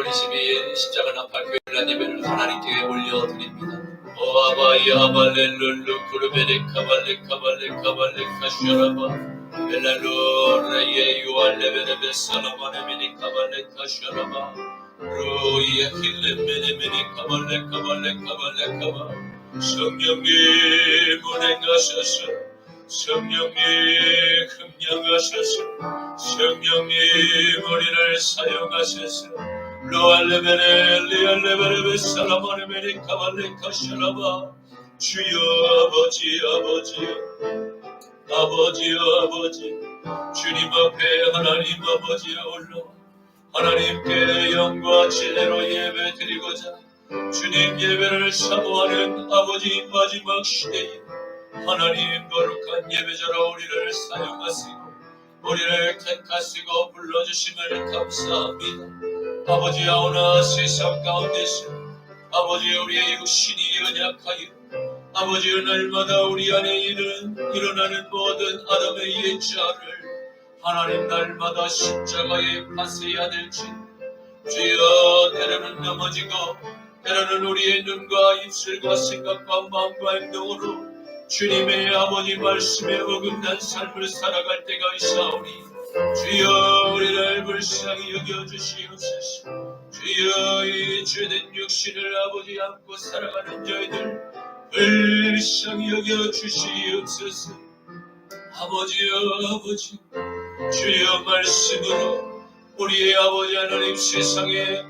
1월 22일 십자가 나팔 교일날 예배를 하나님께 올려드립니다. 오아바이 아발렐룰루 쿠르베레 카발레 카발레 카발레 카슈라바 벨랄루레예 유알레베레베 살로바네메니 카발레 카슈라바 루이야 힐레메네메니 카발레 카발레 카발레 카바 성령님 운행하셔서 성령님 흠령하셔서 성령님 우리를 사용하셔서 로알레베레 리알레베레베 살라마네메니 카발레 카슈라바 주여 아버지 주님 앞에 하나님 아버지에 올라 하나님께 영과 진리로 예배 드리고자 주님 예배를 사모하는 아버지 마지막 시대에 하나님 거룩한 예배자로 우리를 사용하시고 우리를 택하시고 불러주심을 감사합니다. 아버지아오나 세상 가운데서 아버지 우리의 육신이 연약하여 아버지 날마다 우리 안에 일어나는 모든 아담의 옛자를 하나님 날마다 십자가에 파세야 될지 주여 때로는 넘어지고 때로는 우리의 눈과 입술과 생각과 마음과 행동으로 주님의 아버지 말씀에 어긋난 삶을 살아갈 때가 있사오니 주여 우리를 불쌍히 여겨주시옵소서. 주여 이 죄된 육신을 아버지 안고 살아가는 저희들 불쌍히 여겨주시옵소서. 아버지 주여 말씀으로 우리의 아버지 하나님 세상에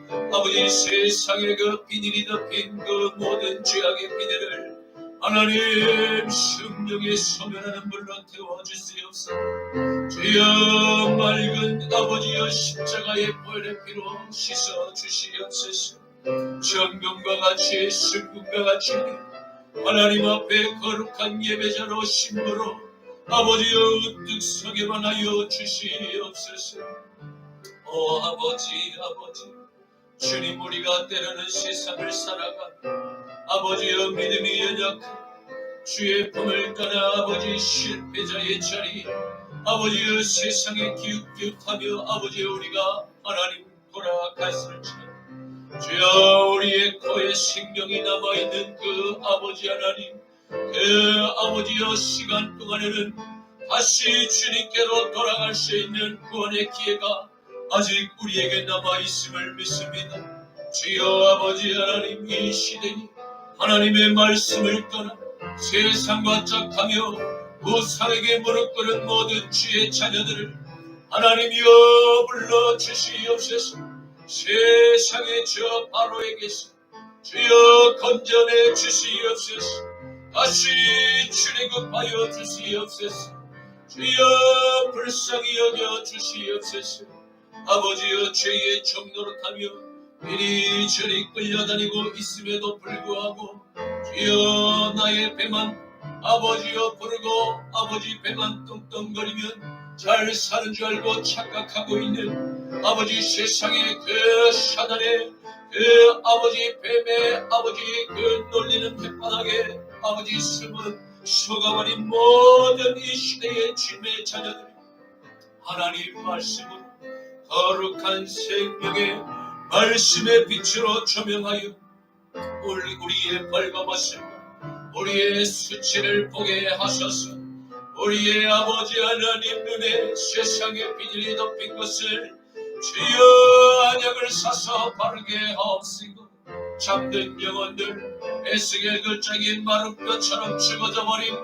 그 비닐이 덮인 그 모든 죄악의 비닐을 하나님 성령의 소멸하는 물로 태워주시옵소서. 주여 맑은 아버지여 십자가의 보혈의 피로 씻어주시옵소서. 정금과 같이 순금과 같이 하나님 앞에 거룩한 예배자로 신부로 아버지여 우뚝 서게만 하여 주시옵소서. 오 아버지 주님 우리가 때로는 세상을 살아가 아버지여 믿음이 연약한 주의 품을 떠나 아버지 실패자의 자리 아버지여 세상에 기웃기웃하며 아버지여 우리가 하나님 돌아갔을지라 주여 우리의 코에 생명이 남아있는 그 아버지 하나님 그 아버지여 시간 동안에는 다시 주님께로 돌아갈 수 있는 구원의 기회가 아직 우리에게 남아있음을 믿습니다. 주여 아버지 하나님 이 시대에 하나님의 말씀을 떠나 세상과 짝하며 우상에게 무릎 꿇은 모든 주의 자녀들을 하나님이여 불러주시옵소서. 세상의 저 바로에게서 주여 건져내 주시옵소서. 다시 출애굽하여 주시옵소서. 주여 불쌍히 여겨 주시옵소서. 아버지여 죄의 종노릇하며 이리저리 끌려다니고 있음에도 불구하고 주여 나의 배만 아버지여 부르고 아버지 배만 뚱뚱거리면 잘 사는 줄 알고 착각하고 있는 아버지 세상의 그 사단의 그 아버지 뱀의 아버지 그 놀리는 혓바닥에 아버지 숨은 속아버린 모든 이 시대의 주님의 자녀들이 하나님 말씀으로 거룩한 생명의 말씀의 빛으로 조명하여 우리의 벌거벗음과 우리의 수치를 보게 하셔서 우리의 아버지 하나님 눈에 세상의 비닐이 덮인 것을 주여 안약을 사서 바르게 하옵시고 잠든 영혼들 에스겔 글자기 마른 뼈처럼 죽어져 버린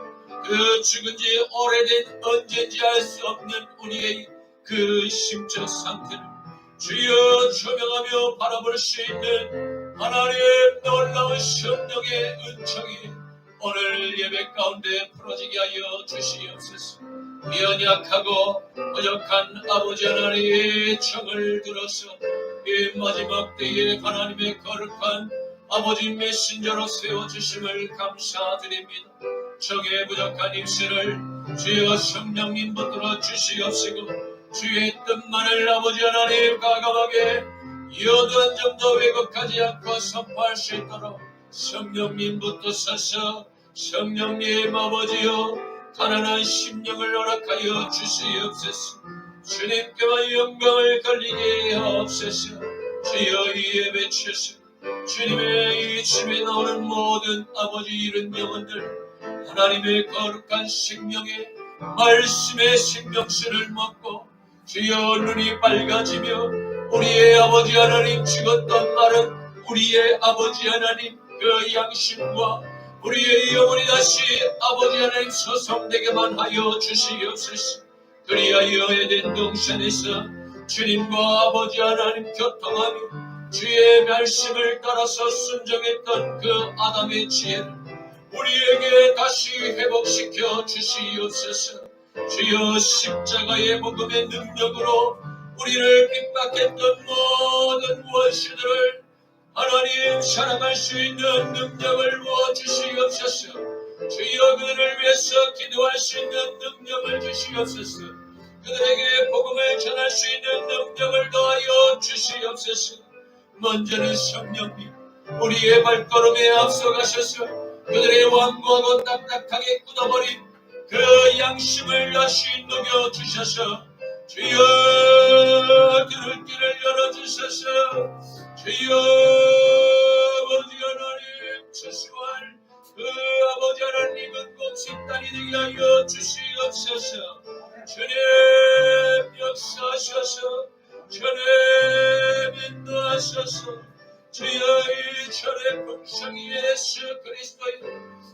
그 죽은 지 오래된 언제인지 알 수 없는 우리의 그 심적 상태를 주여 조명하며 바라볼 수 있는 하나님 놀라운 성령의 은총이 오늘 예배 가운데 풀어지게 하여 주시옵소서. 연약하고 부족한 아버지 하나님의 청을 들어서 이 마지막 때에 하나님의 거룩한 아버지 메신저로 세워주심을 감사드립니다. 정에 부족한 입술을 주여 성령님 붙들어 주시옵시고 주의 뜻만을 아버지 하나님 과감하게 여두한 점도 왜곡하지 않고 선포할 수 있도록 성령님 붙드셔서 성령님 아버지여 가난한 심령을 허락하여 주시옵소서. 주님께만 영광을 돌리게 하옵소서. 주여 이 예배 최신 주님의 이 집에 나오는 모든 아버지 이런 영혼들 하나님의 거룩한 생명의 말씀의 생명수를 먹고 주여 눈이 밝아지며 우리의 아버지 하나님 죽었던 말은 우리의 아버지 하나님 그 양심과 우리의 영혼이 다시 아버지 하나님 소성되게만 하여 주시옵소서. 그리하여 에덴 동산에서 주님과 아버지 하나님 교통하며 주의 말씀을 따라서 순종했던 그 아담의 지혜를 우리에게 다시 회복시켜 주시옵소서. 주여 십자가의 복음의 능력으로 우리를 핍박했던 모든 원수들을 하나님 사랑할 수 있는 능력을 부어주시옵소서. 주여 그들을 위해서 기도할 수 있는 능력을 주시옵소서. 그들에게 복음을 전할 수 있는 능력을 더하여 주시옵소서. 먼저는 성령님 우리의 발걸음에 앞서가셔서 그들의 완고하고 딱딱하게 굳어버린 그 양심을 다시 녹여주셔서 주여 들을 길을 열어주셔서 주여 아버지 하나님 최소한 그 아버지 하나님은 꼭 식단이 되게 하여 주시옵소서. 주님 역사하셔서 주님 인도하셔서 주여 이 절의 풍성이 예수 그리스도의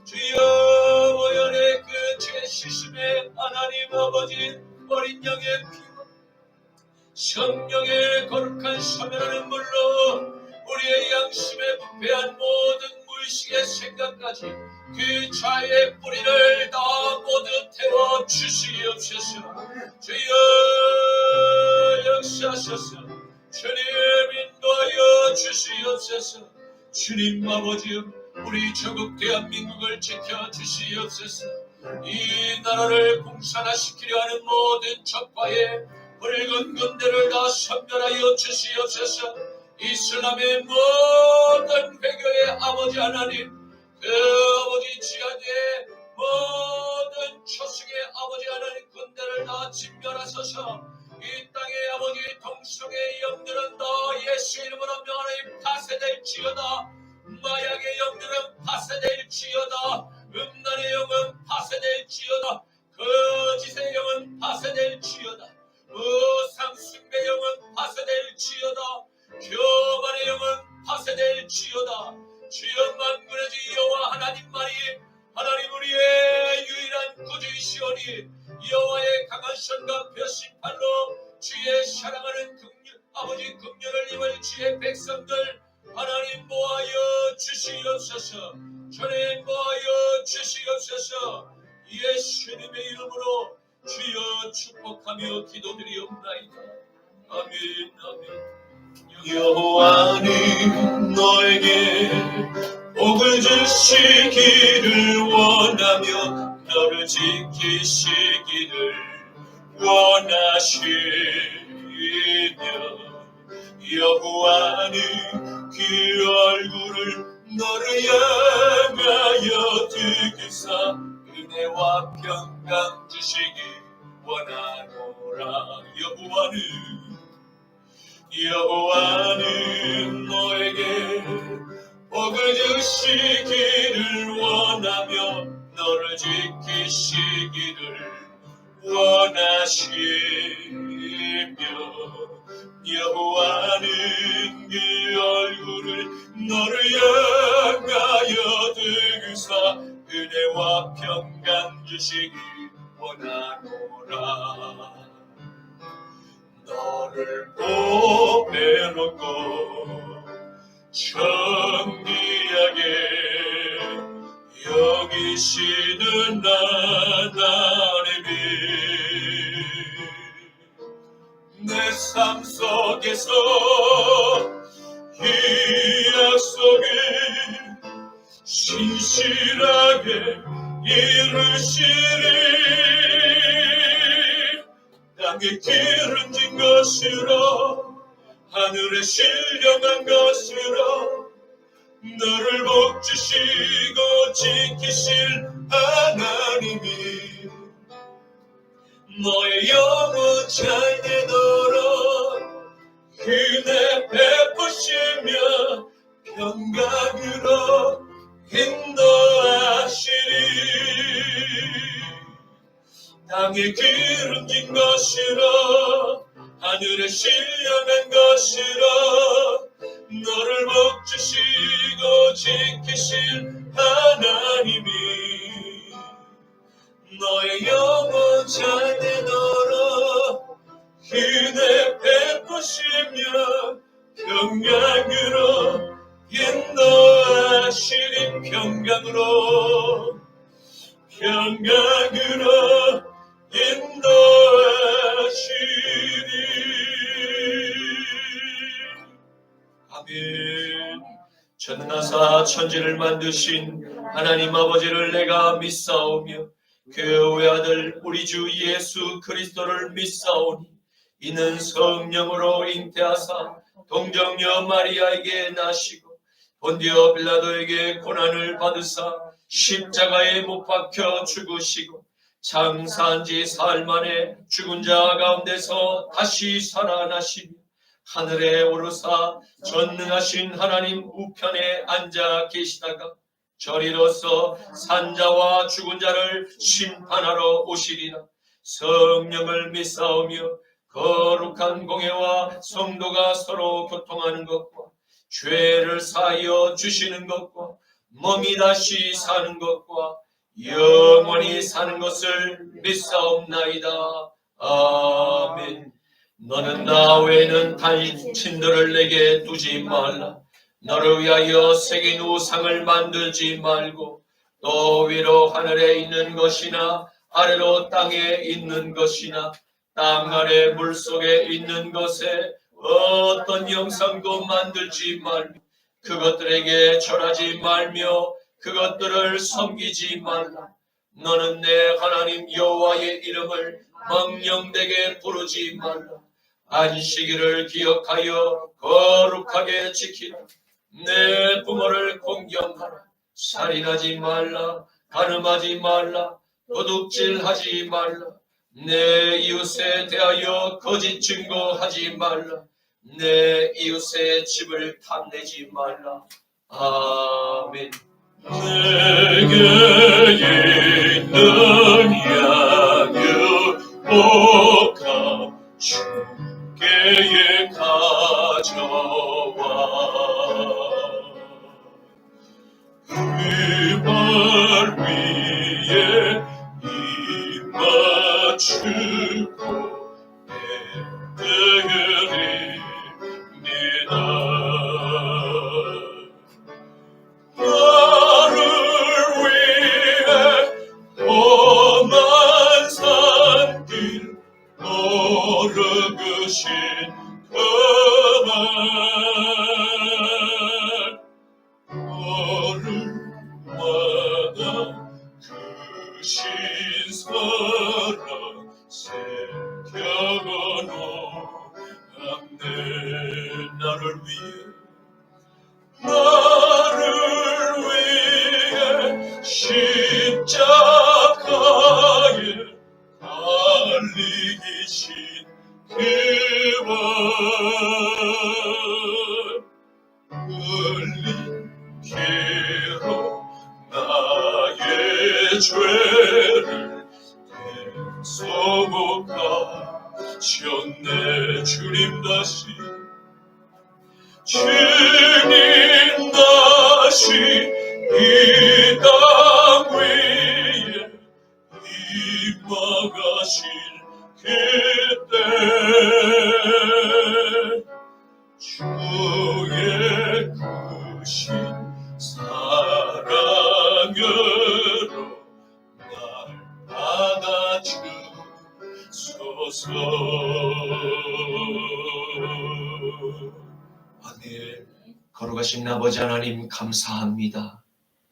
주여 모연의 그 죄 씻음의 하나님 아버지 어린 양의 피와 성령의 거룩한 사면하는 물로 우리의 양심에 부패한 모든 무의식의 생각까지 그 자의 뿌리를 다 모두 태워 주시옵소서. 주여 역사하셔서 주님 인도하여 주시옵소서. 주님 아버지여 우리 조국 대한민국을 지켜주시옵소서. 이 나라를 공산화시키려 하는 모든 적과의 붉은 군대를 다 섬멸하여 주시옵소서. 이슬람의 모든 회교의 아버지 하나님 그 아버지 지하의 모든 초승의 아버지 하나님 군대를 다 진멸하소서. 이 땅의 아버지 동성의 영들은 다 예수 이름으로 명하나님 파쇄될지어다. 마약의 영들은 파쇄될지어다. 음란의 영은 파쇄될지어다. 거짓의 영은 파쇄될지어다. 우상숭배 영은 파쇄될지어다. 교만의 영은 파쇄될지어다. 주여 만군의 주 여호와 하나님만이 하나님 우리의 유일한 구주이시오니 여호와의 강한 손과 벼슬팔로 주의 사랑하는 아버지 긍휼을 입을 주의 백성들 하나님 모하여 주시옵소서. 주님 모하여 주시옵소서. 예수님의 이름으로 주여 축복하며 기도드리옵나이다. 아멘 아멘. 여호와는 너에게 복을 주시기를 원하며 너를 지키시기를 원하시며 여호와는 그 얼굴을 너를 향하여 뜨기사 은혜와 평강 주시기 원하노라. 여호와는 너에게 복을 주시기를 원하며 너를 지키시기를 원하시며 여호와는 그 얼굴을 너를 향하여 뜨기사 은혜와 평강 주시기 원하노라. 너를 보배롭고 정귀하게 여기시는 하나님이 내 삶 속에서 이 약속을 신실하게 이루시리. 땅에 기름진 것으로 하늘에 신령한 것으로 너를 복주시고 지키실 하나님이 너의 영혼 잘 되도록 은혜 베푸시리. 보시며 평강으로 인도하시리. 땅에 기름진 것이라 하늘에 신령한 것이라 너를 복주시고 지키실 하나님이 너의 영혼 잘 되도록 은혜 베푸시며 평강으로 인도하시리. 평강으로 인도하시리. 아멘. 전능하사 천지를 만드신 하나님 아버지를 내가 믿사오며 그 외아들 우리 주 예수 그리스도를 믿사오니 이는 성령으로 잉태하사 동정녀 마리아에게 나시고 본디오 빌라도에게 고난을 받으사 십자가에 못 박혀 죽으시고 장사한 지 사흘 만에 죽은 자 가운데서 다시 살아나시며 하늘에 오르사 전능하신 하나님 우편에 앉아 계시다가 저리로서 산자와 죽은 자를 심판하러 오시리라. 성령을 믿사오며 거룩한 공회와 성도가 서로 교통하는 것과 죄를 사하여 주시는 것과 몸이 다시 사는 것과 영원히 사는 것을 믿사옵나이다. 아멘. 너는 나 외에는 다른 친들을 내게 두지 말라. 너를 위하여 새긴 우상을 만들지 말고 또 위로 하늘에 있는 것이나 아래로 땅에 있는 것이나 땅 아래 물속에 있는 것에 어떤 형상도 만들지 말며 그것들에게 절하지 말며 그것들을 섬기지 말라. 너는 내 하나님 여호와의 이름을 망령되게 부르지 말라. 안식일을 기억하여 거룩하게 지키라. 내 부모를 공경하라. 살인하지 말라. 간음하지 말라. 도둑질하지 말라. 내 이웃에 대하여 거짓 증거하지 말라. 내 이웃의 집을 탐내지 말라. 아멘. 내게 있는 양육 복합 주께에 가져와 그 발 위에 입 맞추고 내드립니다. 나를 위해 험한 산길 걸어가신 그날 걸음마다 그 신사랑 새겨놓았네. 나를 위해 십자가에 달리신 그와 흘린 피로 나의 죄를 대속하셨네. 주님 다시 이 땅 위에 임하가신 그때 주의 크신 사랑으로 날 받아주소서. 아멘. 거룩하신 아버지 하나님 감사합니다.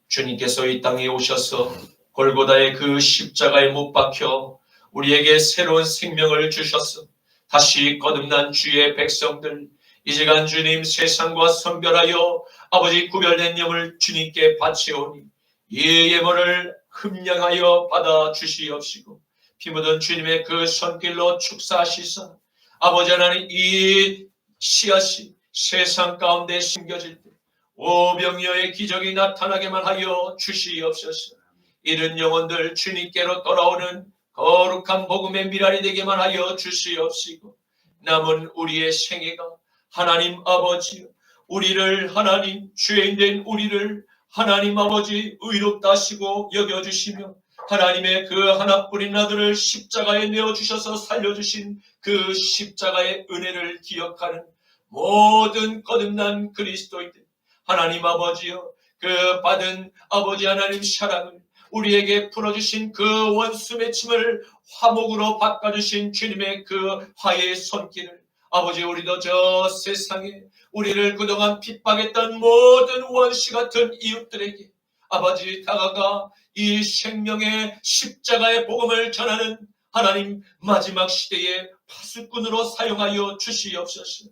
주님께서 이 땅에 오셔서 골고다의 그 십자가에 못 박혀 우리에게 새로운 생명을 주셔서 다시 거듭난 주의 백성들 이제간 주님 세상과 선별하여 아버지 구별된 영을 주님께 바치오니 이 예물을 흠량하여 받아 주시옵시고 피 묻은 주님의 그 손길로 축사하시사 아버지 하나님 이 씨앗이 세상 가운데 심겨질 때 오병이어의 기적이 나타나게만 하여 주시옵소서. 이른 영혼들 주님께로 돌아오는 거룩한 복음의 미랄이 되게만 하여 주시옵시고, 남은 우리의 생애가 하나님 아버지, 우리를 하나님 죄인된 우리를 하나님 아버지 의롭다 하시고 여겨주시며, 하나님의 그 하나뿐인 아들을 십자가에 내어주셔서 살려주신 그 십자가의 은혜를 기억하는 모든 거듭난 그리스도인들, 하나님 아버지여, 그 받은 아버지 하나님 사랑을, 우리에게 풀어주신 그 원수 맺힘을 화목으로 바꿔주신 주님의 그 화해의 손길을, 아버지, 우리도 저 세상에 우리를 그동안 핍박했던 모든 원시 같은 이웃들에게 아버지 다가가 이 생명의 십자가의 복음을 전하는 하나님 마지막 시대의 파수꾼으로 사용하여 주시옵소서.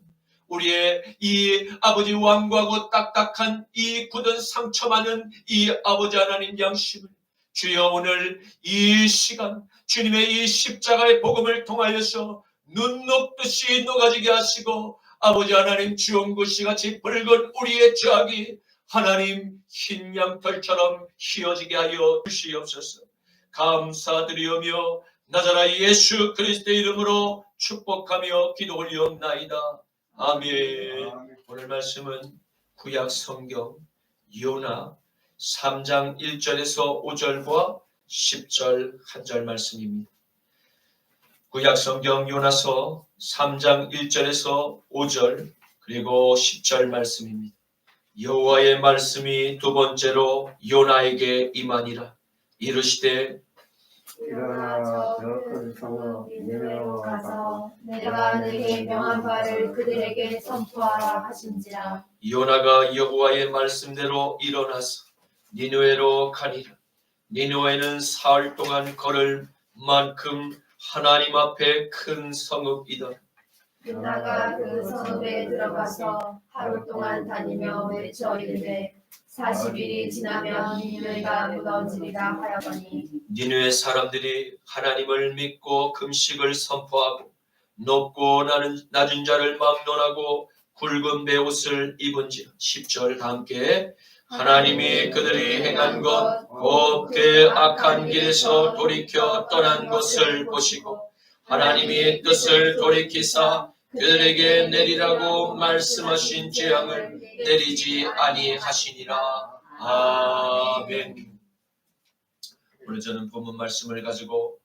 우리의 이 아버지 완고하고 딱딱한 이 굳은 상처 많은 이 아버지 하나님 양심을 주여 오늘 이 시간 주님의 이 십자가의 복음을 통하여서 눈 녹듯이 녹아지게 하시고, 아버지 하나님 주홍구씨 같이 붉은 우리의 저악이 하나님 흰 양털처럼 휘어지게 하여 주시옵소서. 감사드리오며 나자라 예수 그리스도의 이름으로 축복하며 기도 올리옵나이다. 아멘. 오늘 말씀은 구약 성경 요나 3장 1절에서 5절과 10절 한 절 말씀입니다. 구약 성경 요나서 3장 1절에서 5절 그리고 10절 말씀입니다. 여호와의 말씀이 두 번째로 요나에게 임하니라. 이르시되 일어나 저 큰 성읍 니느웨로 가서 내가 네게 명한 바를 그들에게 선포하라 하신지라. 요나가 여호와의 말씀대로 일어나서 니느웨로 가니라. 니느웨는 사흘 동안 걸을 만큼 하나님 앞에 큰 성읍이더라. 요나가 그 성읍에 들어가서 하루 동안 다니며 외쳐 이르되 40일이 지나면 니느웨가 무너지리라 하였더니, 니느웨 사람들이 하나님을 믿고 금식을 선포하고 높고 낮은 자를 막론하고 굵은 베옷을 입은지라. 10절 함께 하나님이 그들이 행한 것 곧 그 악한 길에서 돌이켜 떠난 것을 보시고 하나님이 뜻을 돌이키사 그들에게 내리라고 말씀하신 재앙을 내리지 아니하시니라. 아멘. 오늘 저는 본문 말씀을 가지고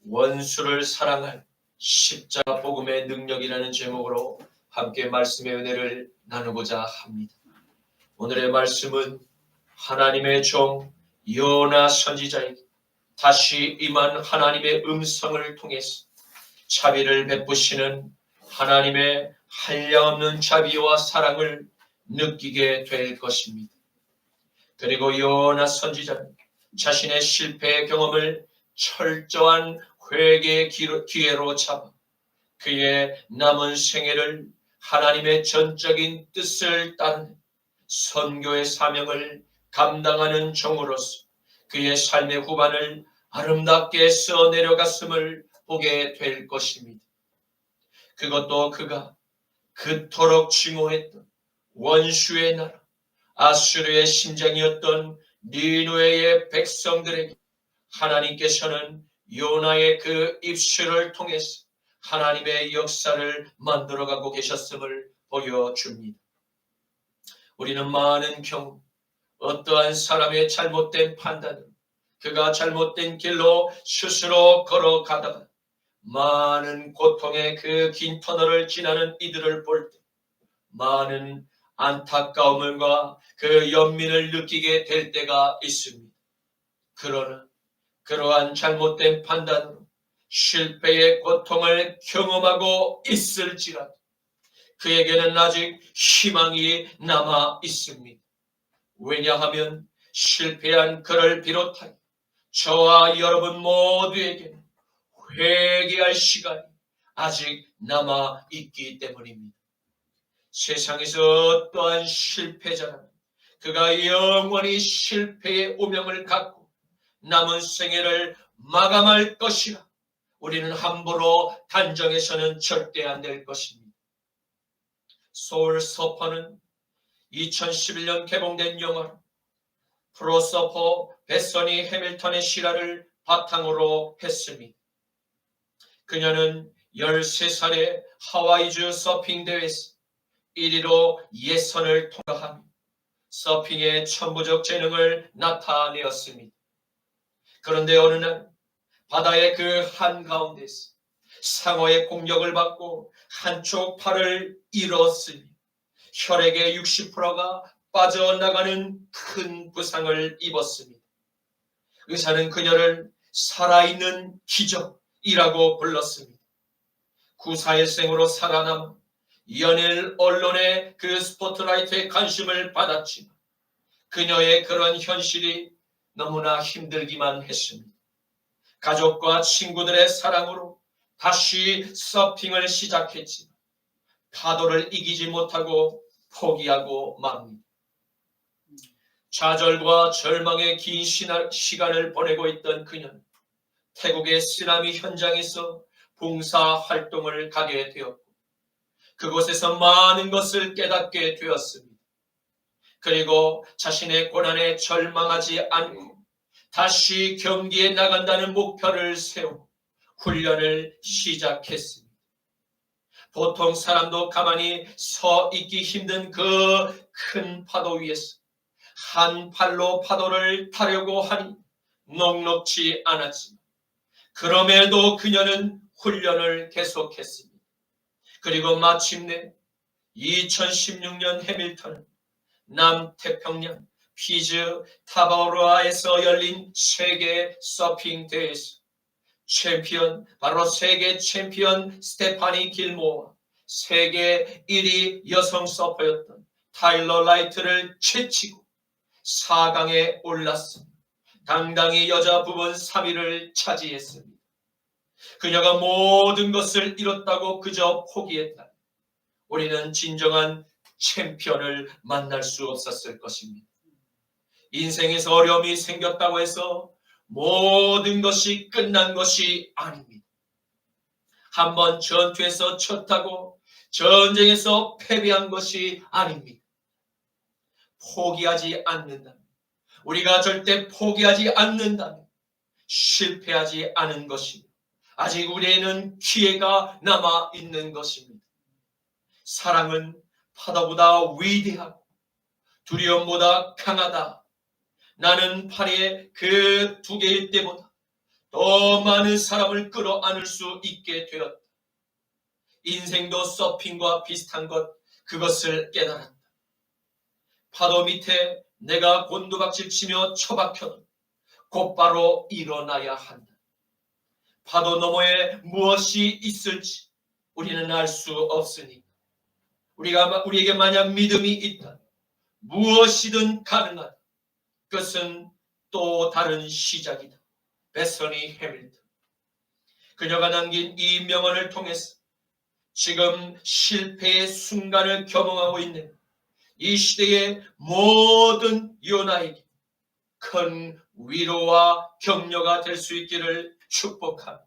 원수를 사랑할 십자가 복음의 능력이라는 제목으로 함께 말씀의 은혜를 나누고자 합니다. 오늘의 말씀은 하나님의 종 요나 선지자에게 다시 임한 하나님의 음성을 통해서 자비를 베푸시는 하나님의 한량없는 자비와 사랑을 느끼게 될 것입니다. 그리고 요나 선지자는 자신의 실패의 경험을 철저한 회개의 기회로 잡아 그의 남은 생애를 하나님의 전적인 뜻을 따르는 선교의 사명을 감당하는 종으로서 그의 삶의 후반을 아름답게 써내려갔음을 보게 될 것입니다. 그것도 그가 그토록 증오했던 원수의 나라 아수르의 심장이었던 니느웨의 백성들에게 하나님께서는 요나의 그 입술을 통해서 하나님의 역사를 만들어가고 계셨음을 보여줍니다. 우리는 많은 경우 어떠한 사람의 잘못된 판단으로 그가 잘못된 길로 스스로 걸어가다가 많은 고통의 그 긴 터널을 지나는 이들을 볼 때 많은 안타까움과 그 연민을 느끼게 될 때가 있습니다. 그러나 그러한 잘못된 판단으로 실패의 고통을 경험하고 있을지라도 그에게는 아직 희망이 남아 있습니다. 왜냐하면 실패한 그를 비롯하여 저와 여러분 모두에게는 회개할 시간이 아직 남아 있기 때문입니다. 세상에서 어떠한 실패자라면 그가 영원히 실패의 오명을 갖고 남은 생애를 마감할 것이라 우리는 함부로 단정해서는 절대 안 될 것입니다. 소울 서퍼는 2011년 개봉된 영화로 프로서퍼 베서니 해밀턴의 실화를 바탕으로 했습니다. 그녀는 13살에 하와이주 서핑 대회에서 1위로 예선을 통과하며 서핑의 천부적 재능을 나타내었습니다. 그런데 어느 날 바다의 그 한가운데서 상어의 공격을 받고 한쪽 팔을 잃었으니 혈액의 60%가 빠져나가는 큰 부상을 입었습니다. 의사는 그녀를 살아있는 기적이라고 불렀습니다. 구사일생으로 살아남아 연일 언론의 그 스포트라이트에 관심을 받았지만 그녀의 그런 현실이 너무나 힘들기만 했습니다. 가족과 친구들의 사랑으로 다시 서핑을 시작했지만 파도를 이기지 못하고 포기하고 맙니다. 좌절과 절망의 긴 시간을 보내고 있던 그녀는 태국의 쓰나미 현장에서 봉사 활동을 가게 되었고 그곳에서 많은 것을 깨닫게 되었습니다. 그리고 자신의 고난에 절망하지 않고 다시 경기에 나간다는 목표를 세우고 훈련을 시작했습니다. 보통 사람도 가만히 서 있기 힘든 그 큰 파도 위에서 한 팔로 파도를 타려고 하니 넉넉지 않았지만 그럼에도 그녀는 훈련을 계속했습니다. 그리고 마침내 2016년 해밀턴은 남태평양 피즈 타바로아에서 열린 세계 서핑 대회에서 바로 세계 챔피언 스테파니 길모어와 세계 1위 여성 서퍼였던 타일러 라이트를 제치고 4강에 올랐습니다. 당당히 여자 부분 3위를 차지했습니다. 그녀가 모든 것을 잃었다고 그저 포기했다. 우리는 진정한 챔피언을 만날 수 없었을 것입니다. 인생에서 어려움이 생겼다고 해서 모든 것이 끝난 것이 아닙니다. 한번 전투에서 쳤다고 전쟁에서 패배한 것이 아닙니다. 포기하지 않는다면, 우리가 절대 포기하지 않는다면 실패하지 않은 것입니다. 아직 우리에는 기회가 남아 있는 것입니다. 사랑은 파도보다 위대하고 두려움보다 강하다. 나는 파리의 그 2개일 때보다 더 많은 사람을 끌어안을 수 있게 되었다. 인생도 서핑과 비슷한 그것을 깨달았다. 파도 밑에 내가 곤두박질 치며 처박혀도 곧바로 일어나야 한다. 파도 너머에 무엇이 있을지 우리는 알 수 없으니 우리에게 만약 믿음이 있다. 무엇이든 가능하다. 그것은 또 다른 시작이다. 베서니 해밀턴. 그녀가 남긴 이 명언을 통해서 지금 실패의 순간을 경험하고 있는 이 시대의 모든 요나에게 큰 위로와 격려가 될 수 있기를 축복합니다.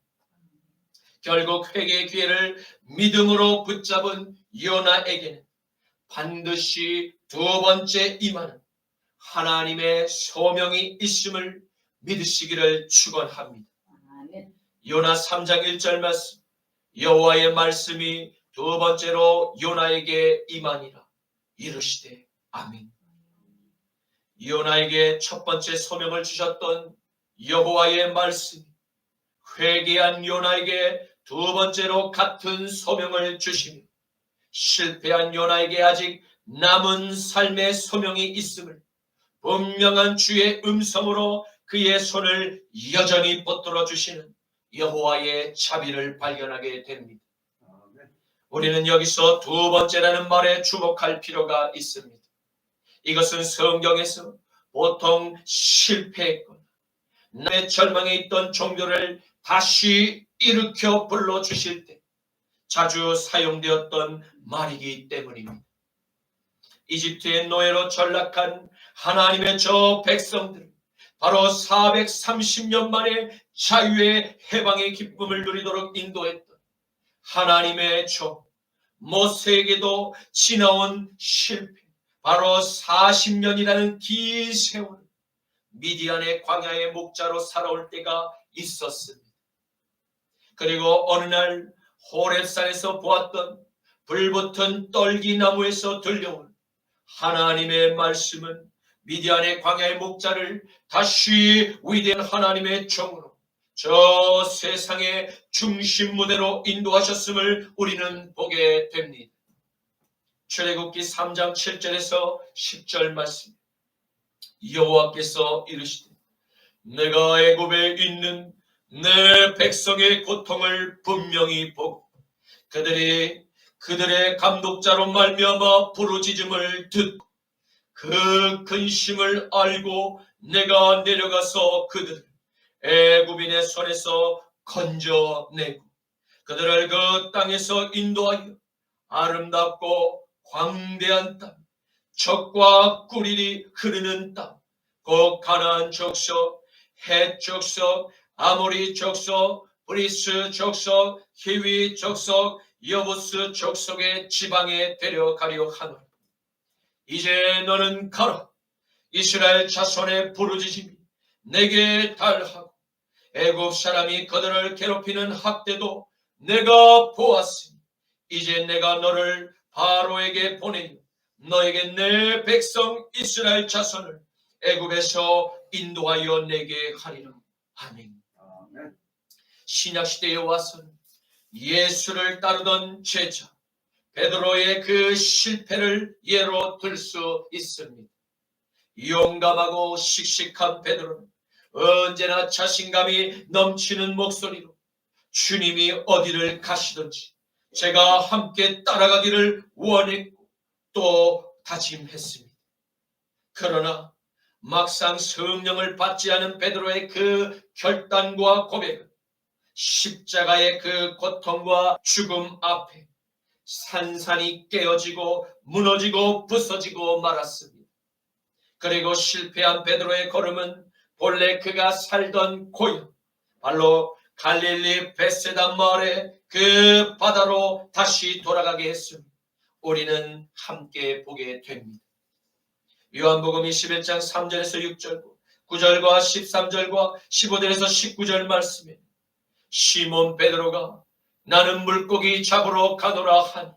결국 회개의 기회를 믿음으로 붙잡은 요나에게는 반드시 2번째 임하는 하나님의 소명이 있음을 믿으시기를 축원합니다. 요나 3장 1절 말씀, 여호와의 말씀이 2번째로 요나에게 임하니라 이르시되 아멘. 요나에게 첫 번째 소명을 주셨던 여호와의 말씀이 회개한 요나에게 2번째로 같은 소명을 주시며 실패한 요나에게 아직 남은 삶의 소명이 있음을 분명한 주의 음성으로 그의 손을 여전히 붙들어 주시는 여호와의 자비를 발견하게 됩니다. 우리는 여기서 2번째라는 말에 주목할 필요가 있습니다. 이것은 성경에서 보통 실패했거나 나의 절망에 있던 종교를 다시 일으켜 불러주실 때 자주 사용되었던 말이기 때문입니다. 이집트의 노예로 전락한 하나님의 저 백성들, 바로 430년 만에 자유의 해방의 기쁨을 누리도록 인도했던 하나님의 종 모세에게도 지나온 실패, 바로 40년이라는 긴 세월 미디안의 광야의 목자로 살아올 때가 있었습니다. 그리고 어느 날 호렙산에서 보았던 불붙은 떨기나무에서 들려온 하나님의 말씀은 미디안의 광야의 목자를 다시 위대한 하나님의 종으로 저 세상의 중심 무대로 인도하셨음을 우리는 보게 됩니다. 출애굽기 3장 7절에서 10절 말씀, 여호와께서 이르시되 내가 애굽에 있는 내 백성의 고통을 분명히 보고 그들의 감독자로 말미암아 부르짖음을 듣고 그 근심을 알고 내가 내려가서 그들을 애굽인의 손에서 건져내고 그들을 그 땅에서 인도하여 아름답고 광대한 땅, 젖과 꿀이 흐르는 땅, 곧 가나안 족속, 헷 족속, 아모리 족속, 브리스 족속, 히위 족속, 여부스 족속의 지방에 데려가려 하노라. 이제 너는 가라. 이스라엘 자손의 부르짖음이 내게 달하고 애굽 사람이 그들을 괴롭히는 학대도 내가 보았으니 이제 내가 너를 바로에게 보내며 너에게 내 백성 이스라엘 자손을 애굽에서 인도하여 내게 하리라. 아멘. 신약시대에 와서는 예수를 따르던 제자 베드로의 그 실패를 예로 들 수 있습니다. 용감하고 씩씩한 베드로는 언제나 자신감이 넘치는 목소리로 주님이 어디를 가시든지 제가 함께 따라가기를 원했고 또 다짐했습니다. 그러나 막상 성령을 받지 않은 베드로의 그 결단과 고백은 십자가의 그 고통과 죽음 앞에 산산이 깨어지고 무너지고 부서지고 말았습니다. 그리고 실패한 베드로의 걸음은 본래 그가 살던 고향 바로 갈릴리 베세다 마을의 그 바다로 다시 돌아가게 했으며 우리는 함께 보게 됩니다. 요한복음 21장 3절에서 6절, 9절과 13절과 15절에서 19절 말씀에 시몬 베드로가 나는 물고기 잡으러 가노라 하니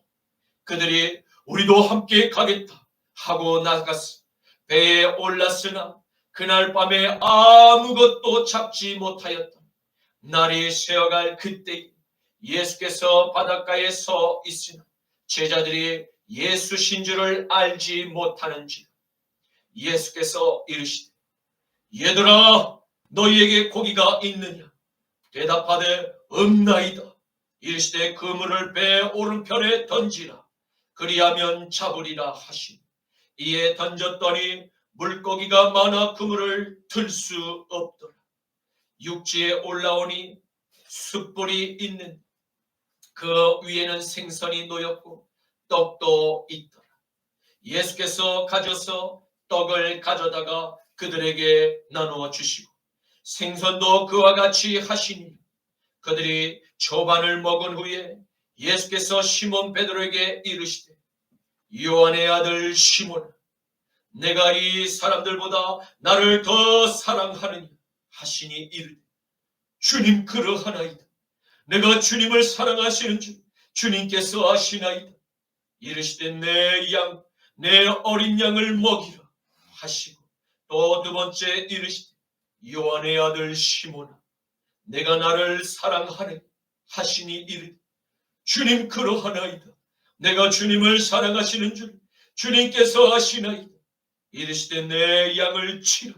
그들이 우리도 함께 가겠다 하고 나갔으 배에 올랐으나 그날 밤에 아무것도 잡지 못하였다. 날이 새어갈 그때 예수께서 바닷가에 서 있으나 제자들이 예수신 줄을 알지 못하는지 예수께서 이르시되 얘들아 너희에게 고기가 있느냐 대답하되 없나이다. 이르시되 그물을 배 오른편에 던지라 그리하면 잡으리라 하시니 이에 던졌더니 물고기가 많아 그물을 들 수 없더라. 육지에 올라오니 숯불이 있는 그 위에는 생선이 놓였고 떡도 있더라. 예수께서 가져서 떡을 가져다가 그들에게 나누어 주시고 생선도 그와 같이 하시니 그들이 초반을 먹은 후에 예수께서 시몬 베드로에게 이르시되 요한의 아들 시몬아 내가 이 사람들보다 나를 더 사랑하느냐 하시니 이르되 주님 그러하나이다. 내가 주님을 사랑하시는 줄 주님께서 아시나이다. 이르시되 내 어린 양을 먹이라 하시고 또 두 번째 이르시되 요한의 아들 시몬아 내가 나를 사랑하네 하시니 이르되 주님 그러하나이다. 내가 주님을 사랑하시는 줄 주님께서 아시나이다. 이르시되 내 양을 치라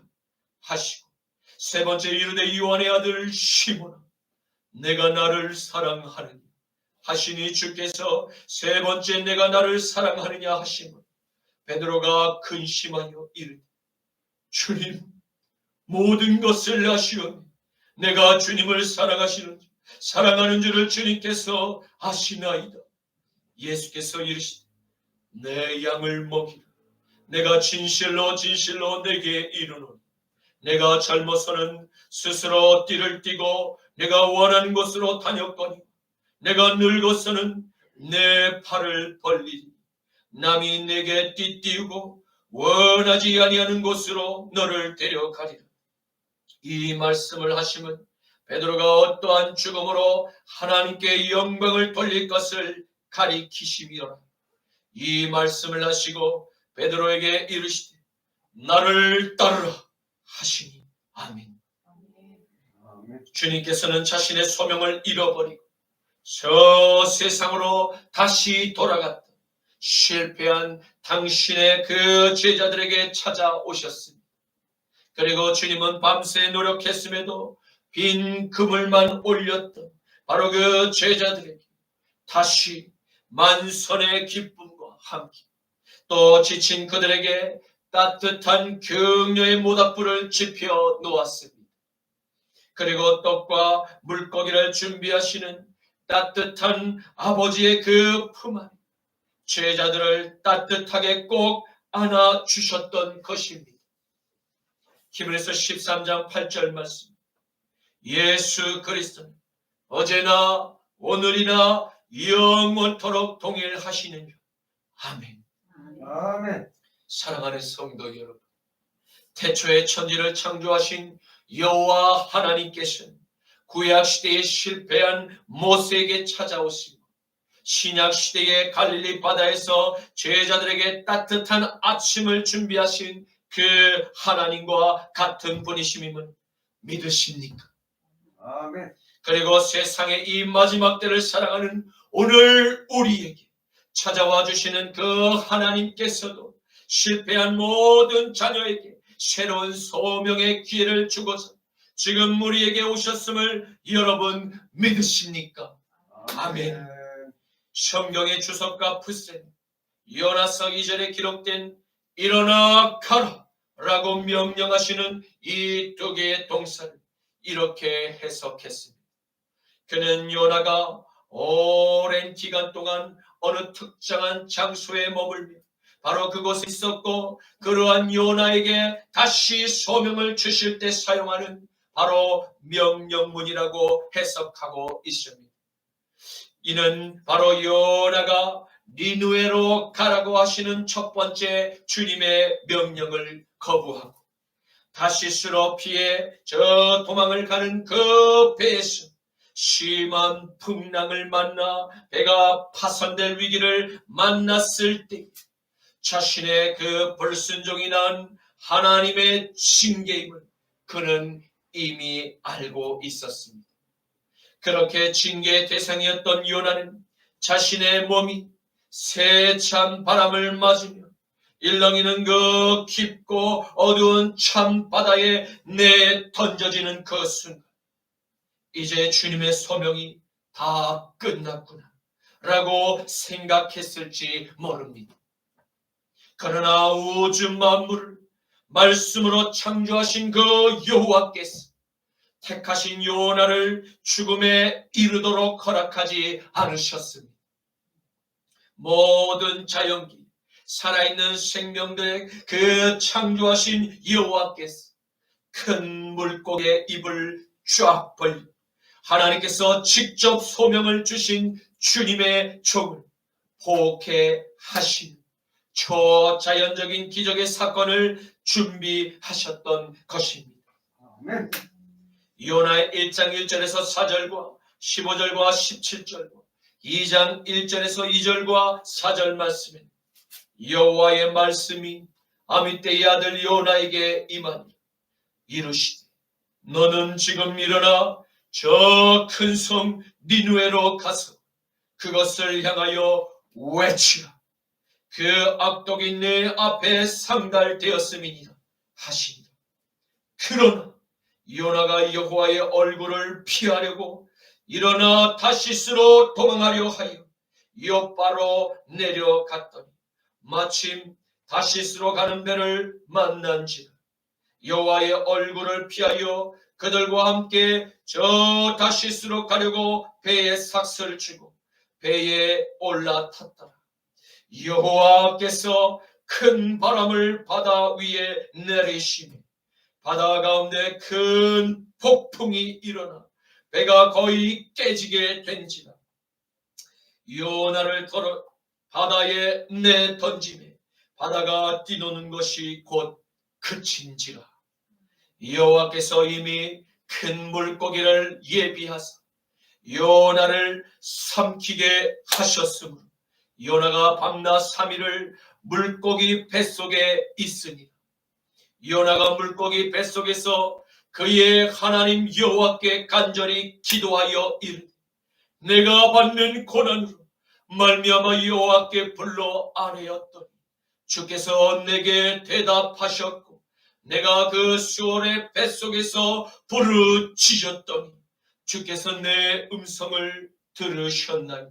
하시고 세 번째 이르되 요한의 아들 시몬아 내가 나를 사랑하느냐 하시니 주께서 세 번째 내가 나를 사랑하느냐 하시면 베드로가 근심하여 이르되 주님 모든 것을 아시오니 내가 주님을 사랑하는 줄을 주님께서 아시나이다. 예수께서 이르시되 내 양을 먹이라. 내가 진실로 내게 이르노니 내가 젊어서는 스스로 띠를 띠고 내가 원하는 곳으로 다녔거니 내가 늙어서는 내 팔을 벌리니 남이 내게 띠띠우고 원하지 아니하는 곳으로 너를 데려가리라. 이 말씀을 하심은 베드로가 어떠한 죽음으로 하나님께 영광을 돌릴 것을 가리키심이더라. 이 말씀을 하시고 베드로에게 이르시되 나를 따르라 하시니. 아멘. 주님께서는 자신의 소명을 잃어버리고 저 세상으로 다시 돌아갔다 실패한 당신의 그 제자들에게 찾아오셨습니다. 그리고 주님은 밤새 노력했음에도 빈 그물만 올렸던 바로 그 제자들에게 다시 만선의 기쁨과 함께 또 지친 그들에게 따뜻한 격려의 모닥불을 지펴 놓았습니다. 그리고 떡과 물고기를 준비하시는 따뜻한 아버지의 그 품 안에 제자들을 따뜻하게 꼭 안아주셨던 것입니다. 히브리서 13장 8절 말씀. 예수 그리스도는 어제나 오늘이나 영원토록 동일하시느니라. 아멘. 아멘. 사랑하는 성도 여러분, 태초에 천지를 창조하신 여호와 하나님께서는 구약시대에 실패한 모세에게 찾아오시고 신약시대의 갈릴리 바다에서 제자들에게 따뜻한 아침을 준비하신 그 하나님과 같은 분이심임을 믿으십니까? 아멘. 그리고 세상의 이 마지막 때를 사랑하는 오늘 우리에게 찾아와 주시는 그 하나님께서도 실패한 모든 자녀에게 새로운 소명의 기회를 주고서 지금 우리에게 오셨음을 여러분 믿으십니까? 아멘. 성경의 주석가 푸센 요나서 2절에 기록된 일어나 가라 라고 명령하시는 이 두 개의 동사를 이렇게 해석했습니다. 그는 요나가 오랜 기간 동안 어느 특정한 장소에 머물며 바로 그곳에 있었고 그러한 요나에게 다시 소명을 주실 때 사용하는 바로 명령문이라고 해석하고 있습니다. 이는 바로 요나가 니느웨로 가라고 하시는 첫 번째 주님의 명령을 거부하고 다시스로 피해 저 도망을 가는 그 배에서 심한 풍랑을 만나 배가 파손될 위기를 만났을 때 자신의 그 불순종이 난 하나님의 징계임을 그는 이미 알고 있었습니다. 그렇게 징계의 대상이었던 요나는 자신의 몸이 세찬 바람을 맞으며 일렁이는 그 깊고 어두운 참바다에 내던져지는 그 순간 이제 주님의 소명이 다 끝났구나 라고 생각했을지 모릅니다. 그러나 우주 만물을 말씀으로 창조하신 그 여호와께서 택하신 요나를 죽음에 이르도록 허락하지 않으셨습니다. 모든 자연기, 살아있는 생명들의 그 창조하신 여호와께서 큰 물고기의 입을 쫙 벌리고 하나님께서 직접 소명을 주신 주님의 종을 복해하시는 초자연적인 기적의 사건을 준비하셨던 것입니다. 아멘. 요나의 1장 1절에서 4절과 15절과 17절과 2장 1절에서 2절과 4절 말씀에 여호와의 말씀이 아미떼의 아들 요나에게 임하니 이르시되 너는 지금 일어나 저 큰 성 니느웨로 가서 그것을 향하여 외치라. 그 악독이 내 앞에 상달되었음이니라 하시니라. 그러나 요나가 여호와의 얼굴을 피하려고 일어나 다시스로 도망하려 하여 요바로 내려갔더니 마침 다시스로 가는 배를 만난지라. 여호와의 얼굴을 피하여 그들과 함께 저 다시스로 가려고 배에 삭슬을 치고 배에 올라탔더라. 여호와께서 큰 바람을 바다 위에 내리시니 바다 가운데 큰 폭풍이 일어나 배가 거의 깨지게 된지라. 요나를 털어 바다에 내던지매 바다가 뛰노는 것이 곧 그친지라. 여호와께서 이미 큰 물고기를 예비하사 요나를 삼키게 하셨으므로 요나가 밤낮 3일을 물고기 뱃속에 있으니 요나가 물고기 뱃속에서 그의 하나님 여호와께 간절히 기도하여 이르되 내가 받는 고난으로 말미암아 여호와께 불러 아뢰었더니 주께서 내게 대답하셨고 내가 그 수월의 뱃속에서 부르짖었더니 주께서 내 음성을 들으셨나이다.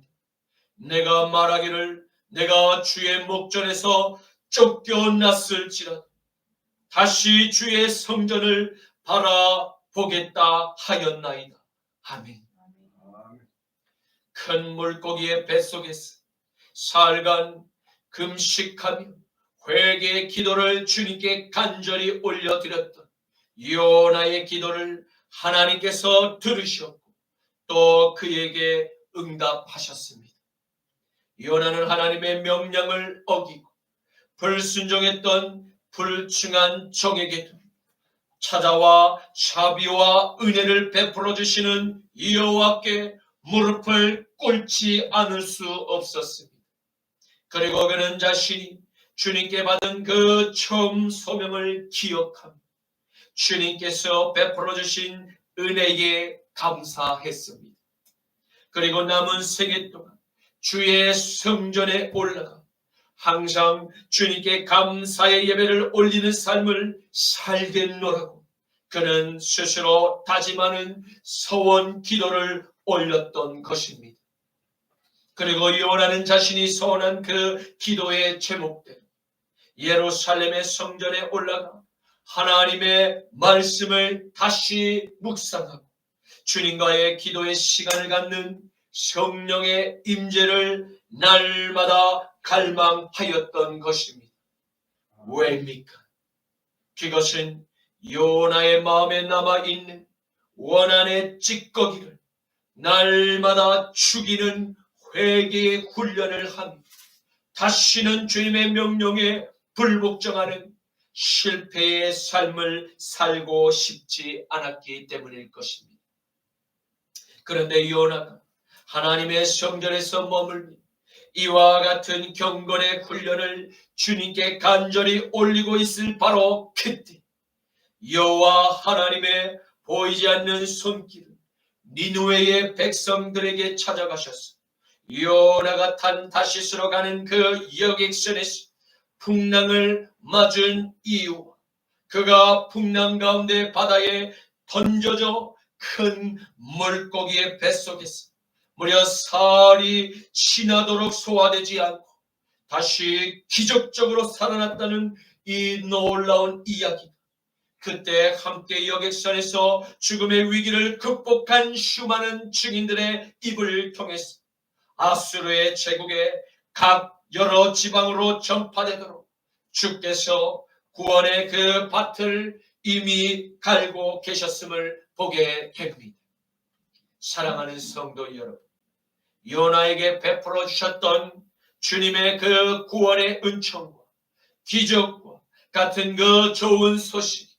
내가 말하기를 내가 주의 목전에서 쫓겨났을지라도 다시 주의 성전을 바라보겠다 하였나이다. 아멘. 큰 물고기의 뱃속에서 사흘간 금식하며 회개의 기도를 주님께 간절히 올려드렸던 요나의 기도를 하나님께서 들으셨고 또 그에게 응답하셨습니다. 요나는 하나님의 명령을 어기고 불순종했던 불충한 종에게도 찾아와 자비와 은혜를 베풀어 주시는 여호와께 무릎을 꿇지 않을 수 없었습니다. 그리고 그는 자신이 주님께 받은 그 처음 소명을 기억하며 주님께서 베풀어 주신 은혜에 감사했습니다. 그리고 남은 생애 동안 주의 성전에 올라가 항상 주님께 감사의 예배를 올리는 삶을 살겠노라고 그는 스스로 다짐하는 서원 기도를 올렸던 것입니다. 그리고 요나는 자신이 서원한 그 기도의 제목대로 예루살렘의 성전에 올라가 하나님의 말씀을 다시 묵상하고 주님과의 기도의 시간을 갖는 성령의 임재를 날마다 갈망하였던 것입니다. 왜입니까? 그것은 요나의 마음에 남아있는 원한의 찌꺼기를 날마다 죽이는 회개의 훈련을 하며 다시는 주님의 명령에 불복종하는 실패의 삶을 살고 싶지 않았기 때문일 것입니다. 그런데 요나가 하나님의 성전에서 머물며 이와 같은 경건의 훈련을 주님께 간절히 올리고 있을 바로 그때 여호와 하나님의 보이지 않는 손길은 니느웨의 백성들에게 찾아가셨어. 요나가 탄 다시스로 가는 그 여객선에서 풍랑을 맞은 이유와 그가 풍랑 가운데 바다에 던져져 큰 물고기의 뱃속에서 무려 사흘이 지나도록 소화되지 않고 다시 기적적으로 살아났다는 이 놀라운 이야기. 그때 함께 여객선에서 죽음의 위기를 극복한 수많은 증인들의 입을 통해서 아수르의 제국의 각 여러 지방으로 전파되도록 주께서 구원의 그 밭을 이미 갈고 계셨음을 보게 됩니다. 사랑하는 성도 여러분, 요나에게 베풀어 주셨던 주님의 그 구원의 은총과 기적과 같은 그 좋은 소식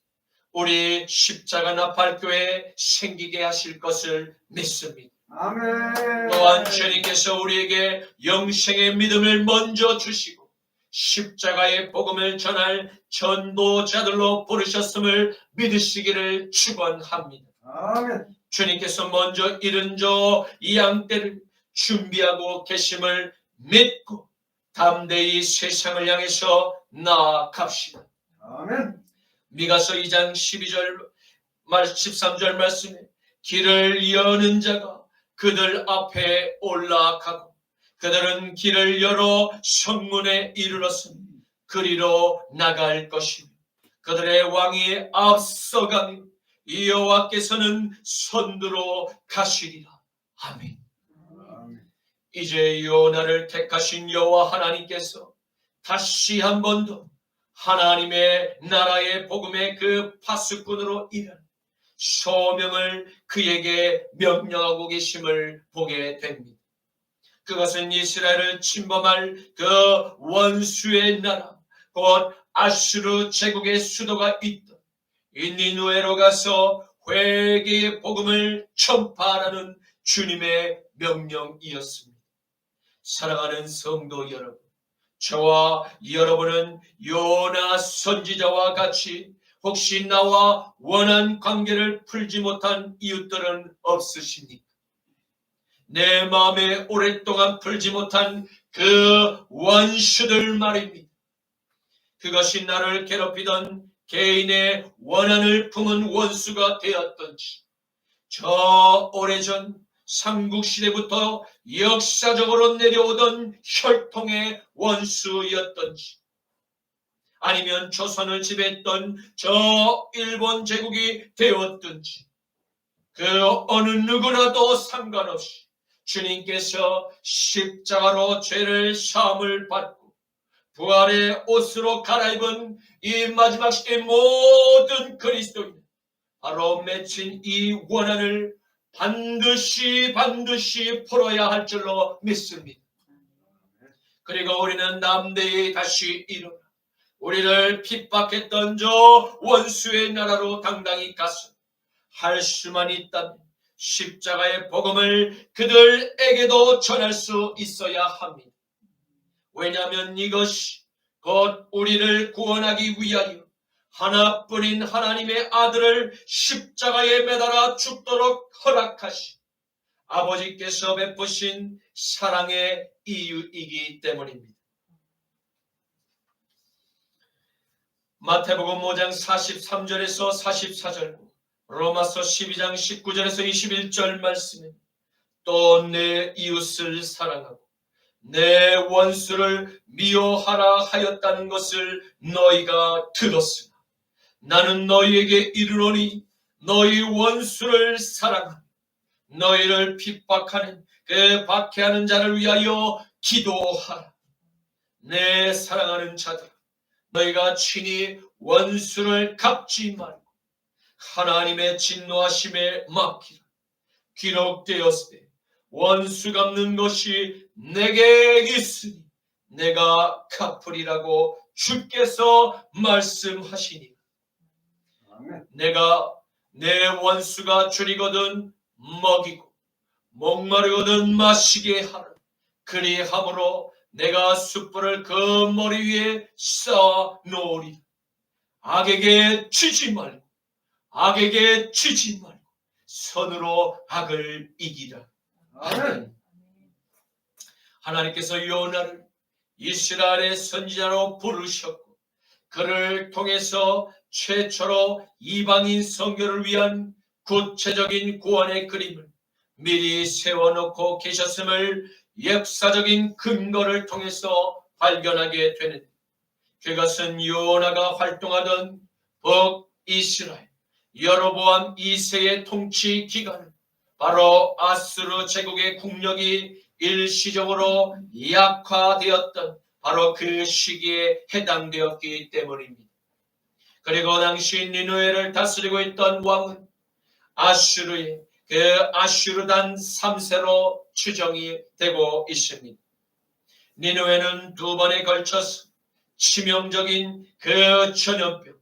우리 십자가 나팔교회에 생기게 하실 것을 믿습니다. 아멘. 또한 주님께서 우리에게 영생의 믿음을 먼저 주시고 십자가의 복음을 전할 전도자들로 부르셨음을 믿으시기를 축원합니다. 아멘. 주님께서 먼저 이른 저 양떼를 준비하고 계심을 믿고 담대히 세상을 향해서 나아갑시다. 아멘. 미가서 2장 13절 말씀에 길을 여는 자가 그들 앞에 올라가고 그들은 길을 열어 성문에 이르렀으니 그리로 나갈 것이며 그들의 왕이 앞서가며 여호와께서는 선두로 가시리라. 아멘. 이제 요나를 택하신 여호와 하나님께서 다시 한 번 더 하나님의 나라의 복음의 그 파수꾼으로 일하는 소명을 그에게 명령하고 계심을 보게 됩니다. 그것은 이스라엘을 침범할 그 원수의 나라 곧 아수르 제국의 수도가 있던 이 니느웨로 가서 회개의 복음을 전파하라는 주님의 명령이었습니다. 사랑하는 성도 여러분, 저와 여러분은 요나 선지자와 같이 혹시 나와 원한 관계를 풀지 못한 이웃들은 없으십니까? 내 마음에 오랫동안 풀지 못한 그 원수들 말입니다. 그것이 나를 괴롭히던 개인의 원한을 품은 원수가 되었던지, 저 오래전 삼국시대부터 역사적으로 내려오던 혈통의 원수였던지, 아니면 조선을 지배했던 저 일본 제국이 되었든지, 그 어느 누구라도 상관없이 주님께서 십자가로 죄를 사함을 받고 부활의 옷으로 갈아입은 이 마지막 시대의 모든 그리스도인, 바로 맺힌 이 원한을 반드시 풀어야 할 줄로 믿습니다. 그리고 우리는 남대히 다시 일어나 우리를 핍박했던 저 원수의 나라로 당당히 가서 할 수만 있다면 십자가의 복음을 그들에게도 전할 수 있어야 합니다. 왜냐하면 이것이 곧 우리를 구원하기 위하여 하나뿐인 하나님의 아들을 십자가에 매달아 죽도록 허락하신 아버지께서 베푸신 사랑의 이유이기 때문입니다. 마태복음 5장 43절에서 44절, 로마서 12장 19절에서 21절 말씀에 또 내 이웃을 사랑하고 내 원수를 미워하라 하였다는 것을 너희가 들었으나 나는 너희에게 이르노니 너희 원수를 사랑하며 너희를 핍박하는 그 박해하는 자를 위하여 기도하라. 내 사랑하는 자들, 너희가 친히 원수를 갚지 말고 하나님의 진노하심에 맡기라. 기록되었을 때 원수 갚는 것이 내게 있으니 내가 갚으리라고 주께서 말씀하시니, 내가 내 원수가 줄이거든 먹이고 목마르거든 마시게 하라. 그리함으로 내가 숯불을 그 머리 위에 쌓아 놓으리라. 악에게 치지 말고 선으로 악을 이기라. 아멘. 하나님께서 요나를 이스라엘의 선지자로 부르셨고 그를 통해서 최초로 이방인 선교를 위한 구체적인 구원의 그림을 미리 세워놓고 계셨음을 역사적인 근거를 통해서 발견하게 되는, 그것은 요나가 활동하던 북이스라엘 여로보암 2세의 통치 기간은 바로 아수르 제국의 국력이 일시적으로 약화되었던 바로 그 시기에 해당되었기 때문입니다. 그리고 당시 니느웨를 다스리고 있던 왕은 아수르의 그 아수르단 3세로 추정이 되고 있습니다. 니느웨는 두 번에 걸쳐서 치명적인 그 전염병,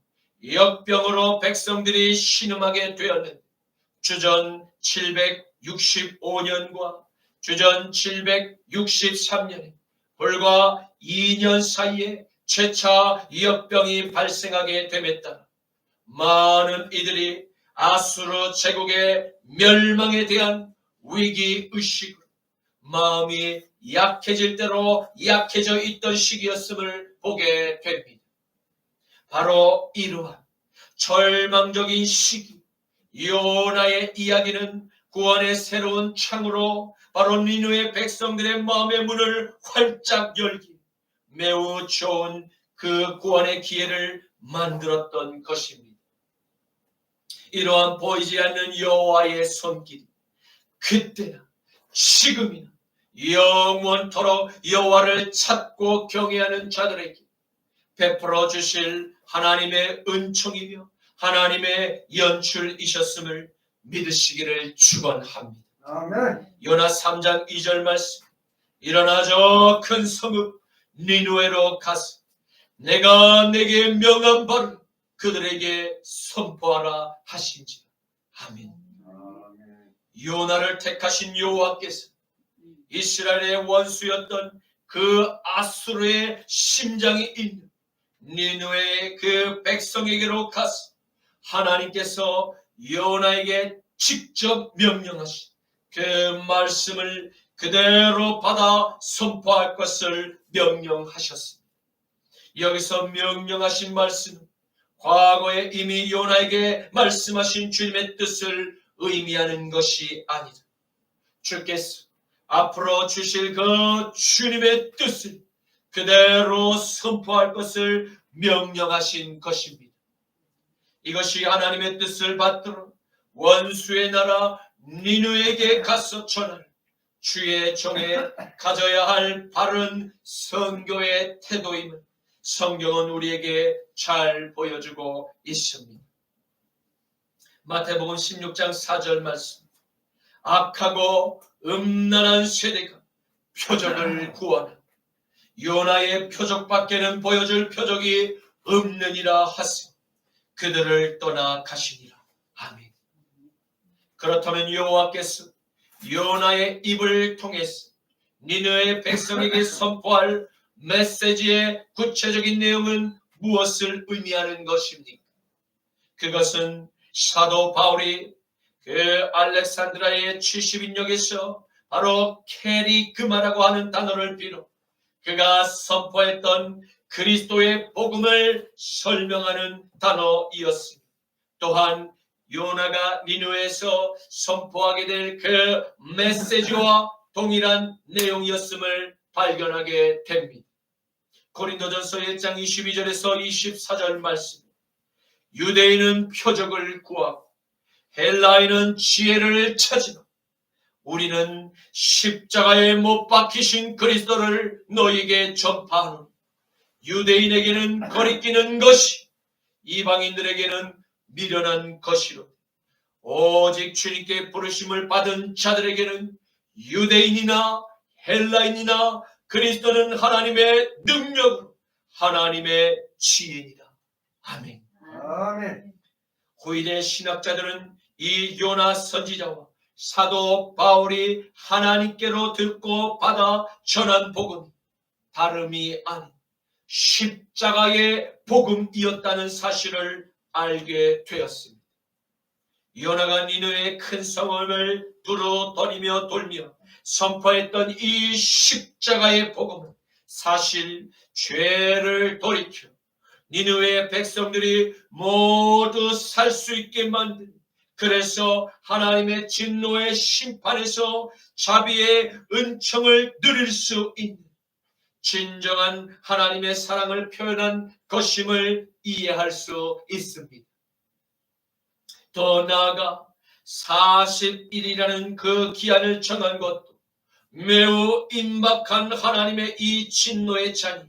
역병으로 백성들이 신음하게 되었는데 주전 765년과 주전 763년에 불과 2년 사이에 재차 역병이 발생하게 됨에 따라 많은 이들이 아수르 제국의 멸망에 대한 위기의식으로 마음이 약해질 대로 약해져 있던 시기였음을 보게 됩니다. 바로 이러한 절망적인 시기, 요나의 이야기는 구원의 새로운 창으로 바로 니느웨 백성들의 마음의 문을 활짝 열기 매우 좋은 그 구원의 기회를 만들었던 것입니다. 이러한 보이지 않는 여호와의 손길이 그때나 지금이나 영원토록 여호와를 찾고 경외하는 자들에게 베풀어 주실 하나님의 은총이며 하나님의 연출이셨음을 믿으시기를 축원합니다. 아멘. 요나 3장 2절 말씀, 일어나 저 큰 성읍 니누에로 가서 내가 내게 명한 바를 그들에게 선포하라 하신지라. 아멘. 요나를 택하신 여호와께서 이스라엘의 원수였던 그 아수르의 심장이 있는 니누의 그 백성에게로 가서 하나님께서 요나에게 직접 명령하신 그 말씀을 그대로 받아 선포할 것을 명령하셨습니다. 여기서 명령하신 말씀은 과거에 이미 요나에게 말씀하신 주님의 뜻을 의미하는 것이 아니다. 주께서 앞으로 주실 그 주님의 뜻을 그대로 선포할 것을 명령하신 것입니다. 이것이 하나님의 뜻을 받들어 원수의 나라 니누에게 가서 전할 주의 종에 가져야 할 바른 선교의 태도임을 성경은 우리에게 잘 보여주고 있습니다. 마태복음 16장 4절 말씀. 악하고 음란한 세대가 표적을 구하나 요나의 표적밖에는 보여줄 표적이 없느니라 하시 그들을 떠나 가시니라. 아멘. 그렇다면 여호와께서 요나의 입을 통해서 니느웨 백성에게 선포할 메시지의 구체적인 내용은 무엇을 의미하는 것입니까? 그것은 사도 바울이 그 알렉산드라의 70인역에서 바로 캐리그마라고 하는 단어를 비롯 그가 선포했던 그리스도의 복음을 설명하는 단어이었습니다. 또한 요나가 니누에서 선포하게 될 그 메시지와 동일한 내용이었음을 발견하게 됩니다. 고린도전서 1장 22절에서 24절 말씀. 유대인은 표적을 구하고 헬라인은 지혜를 찾으며 우리는 십자가에 못 박히신 그리스도를 너희에게 전파하노니 유대인에게는 거리끼는 것이 이방인들에게는 미련한 것이로 오직 주님께 부르심을 받은 자들에게는 유대인이나 헬라인이나 그리스도는 하나님의 능력으로 하나님의 지혜이다. 아멘. 아멘. 후일의 신학자들은 이 요나 선지자와 사도 바울이 하나님께로 듣고 받아 전한 복음이 다름이 아닌 십자가의 복음이었다는 사실을 알게 되었습니다. 요나가 니느웨의 큰 성읍을 두루 다니며 돌며 선포했던 이 십자가의 복음은 사실 죄를 돌이켜 니느웨의 백성들이 모두 살 수 있게 만든, 그래서 하나님의 진노의 심판에서 자비의 은총을 누릴 수 있는 진정한 하나님의 사랑을 표현한 것임을 이해할 수 있습니다. 더 나아가 40일이라는 그 기한을 정한 것도 매우 임박한 하나님의 이 진노의 잔이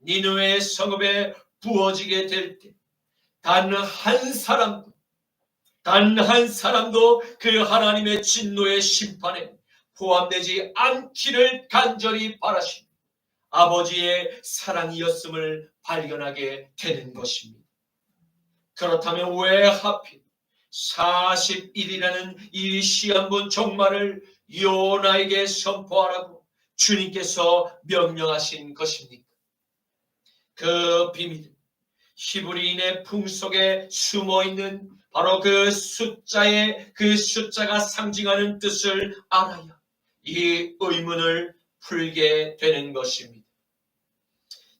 니느웨 성읍에 부어지게 될 때 단 한 사람도 그 하나님의 진노의 심판에 포함되지 않기를 간절히 바라시고 아버지의 사랑이었음을 발견하게 되는 것입니다. 그렇다면 왜 하필 40일이라는 이 시한분 종말을 요나에게 선포하라고 주님께서 명령하신 것입니까? 그 비밀은 히브리인의 풍속에 숨어있는 바로 그 숫자가 상징하는 뜻을 알아야 이 의문을 풀게 되는 것입니다.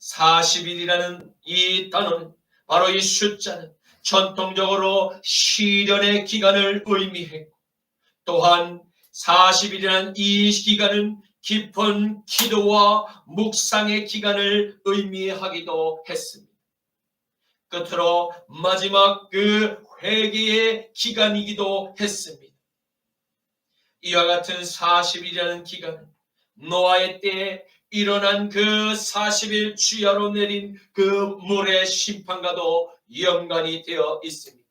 40일이라는 이 단어는 바로 이 숫자는 전통적으로 시련의 기간을 의미했고 또한 40일이라는 이 기간은 깊은 기도와 묵상의 기간을 의미하기도 했습니다. 끝으로 마지막 그 회개의 기간이기도 했습니다. 이와 같은 40일이라는 기간은 노아의 때에 일어난 그 40일 주야로 내린 그 물의 심판과도 연관이 되어 있습니다.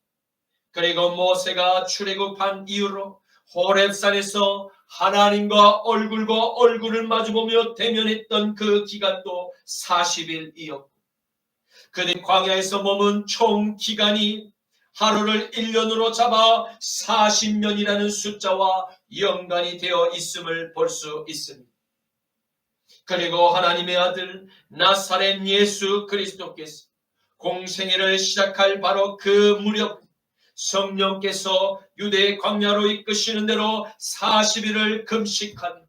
그리고 모세가 출애굽한 이후로 호렙산에서 하나님과 얼굴과 얼굴을 마주보며 대면했던 그 기간도 40일이었고 그들이 광야에서 머문 총 기간이 하루를 1년으로 잡아 40년이라는 숫자와 연관이 되어 있음을 볼 수 있습니다. 그리고 하나님의 아들 나사렛 예수 그리스도께서 공생애를 시작할 바로 그 무렵 성령께서 유대 광야로 이끄시는 대로 40일을 금식하며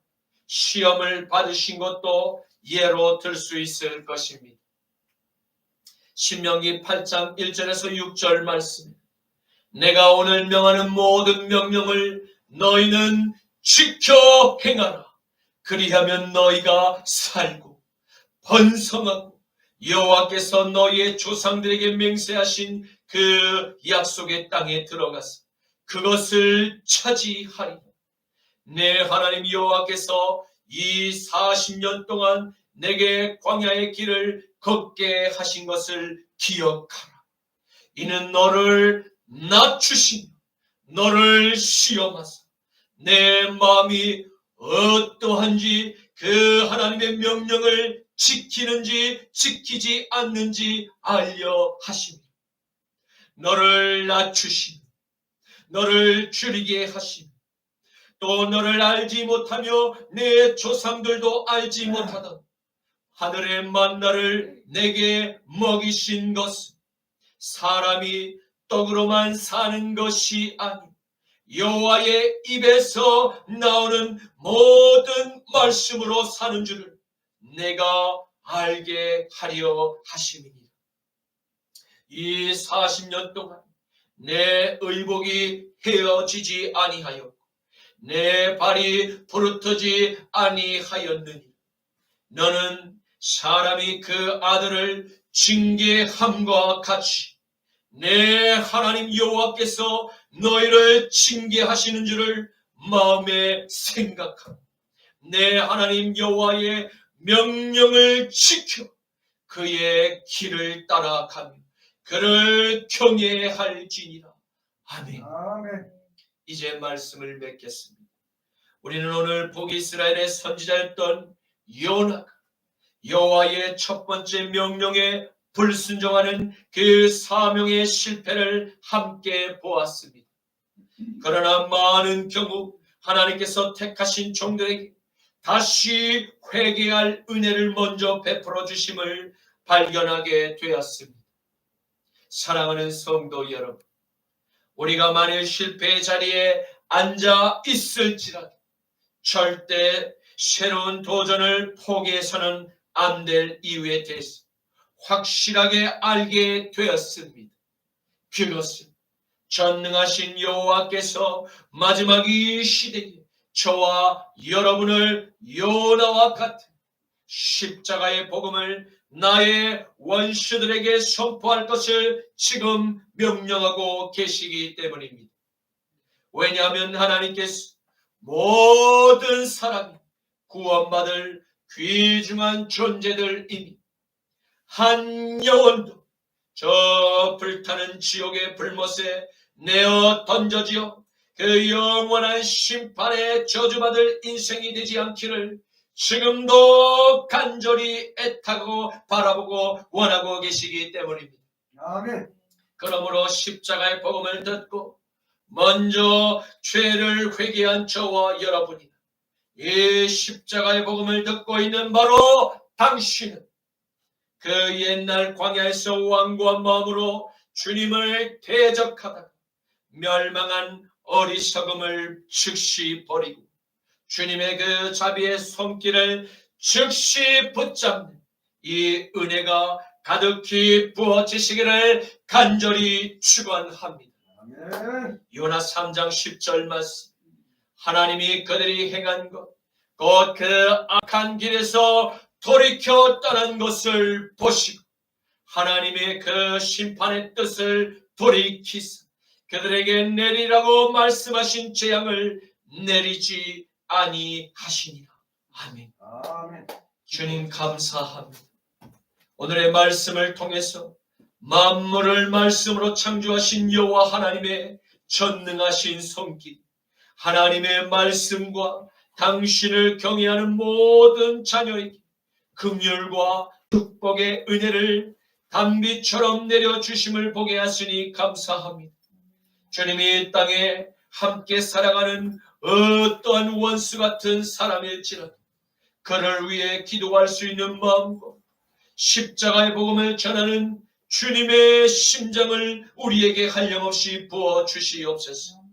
시험을 받으신 것도 예로 들 수 있을 것입니다. 신명기 8장 1절에서 6절 말씀, 내가 오늘 명하는 모든 명령을 너희는 지켜 행하라. 그리하면 너희가 살고 번성하고 여호와께서 너희의 조상들에게 맹세하신 그 약속의 땅에 들어가서 그것을 차지하리라. 내 하나님 여호와께서 이 40년 동안 내게 광야의 길을 걷게 하신 것을 기억하라. 이는 너를 낮추시며 너를 시험하사 내 마음이 어떠한지 그 하나님의 명령을 지키는지 지키지 않는지 알려 하십니다. 너를 낮추시며 너를 줄이게 하시며 또 너를 알지 못하며 내 조상들도 알지 못하던 하늘의 만나를 내게 먹이신 것은 사람이 떡으로만 사는 것이 아니요 여호와의 입에서 나오는 모든 말씀으로 사는 줄을 내가 알게 하려 하심이니라. 이 40년 동안 내 의복이 헤어지지 아니하였고 내 발이 부르트지 아니하였느니 너는 사람이 그 아들을 징계함과 같이 내 하나님 여호와께서 너희를 징계하시는 줄을 마음에 생각하고 내 하나님 여호와의 명령을 지켜 그의 길을 따라가며 그를 경외할지니라. 아멘. 아멘. 이제 말씀을 맺겠습니다. 우리는 오늘 북이스라엘의 선지자였던 요나가 여호와의 첫 번째 명령에 불순종하는 그 사명의 실패를 함께 보았습니다. 그러나 많은 경우 하나님께서 택하신 종들에게 다시 회개할 은혜를 먼저 베풀어 주심을 발견하게 되었습니다. 사랑하는 성도 여러분, 우리가 만일 실패의 자리에 앉아 있을지라도 절대 새로운 도전을 포기해서는 안 될 이유에 대해서 확실하게 알게 되었습니다. 그것은 전능하신 여호와께서 마지막 이 시대에 저와 여러분을 요나와 같은 십자가의 복음을 나의 원수들에게 선포할 것을 지금 명령하고 계시기 때문입니다. 왜냐하면 하나님께서 모든 사람이 구원받을 귀중한 존재들이니 한 영혼도 저 불타는 지옥의 불못에 내어 던져지어 그 영원한 심판에 저주받을 인생이 되지 않기를 지금도 간절히 애타고 바라보고 원하고 계시기 때문입니다. 아멘. 그러므로 십자가의 복음을 듣고 먼저 죄를 회개한 저와 여러분이 이 십자가의 복음을 듣고 있는 바로 당신은 그 옛날 광야에서 완고한 마음으로 주님을 대적하다가 멸망한 어리석음을 즉시 버리고 주님의 그 자비의 손길을 즉시 붙잡는 이 은혜가 가득히 부어지시기를 간절히 축원합니다. 아멘. 요나 3장 10절 말씀, 하나님이 그들이 행한 것 곧 그 악한 길에서 돌이켜 떠난 것을 보시고 하나님의 그 심판의 뜻을 돌이키사 그들에게 내리라고 말씀하신 재앙을 내리지 아니하시니라. 아멘. 아멘. 주님 감사합니다. 오늘의 말씀을 통해서 만물을 말씀으로 창조하신 여호와 하나님의 전능하신 손길, 하나님의 말씀과 당신을 경외하는 모든 자녀에게 긍휼과 축복의 은혜를 단비처럼 내려주심을 보게 하시니 감사합니다. 주님이 이 땅에 함께 살아가는 어떠한 원수 같은 사람일지라도 그를 위해 기도할 수 있는 마음과 십자가의 복음을 전하는 주님의 심정을 우리에게 한량없이 부어주시옵소서.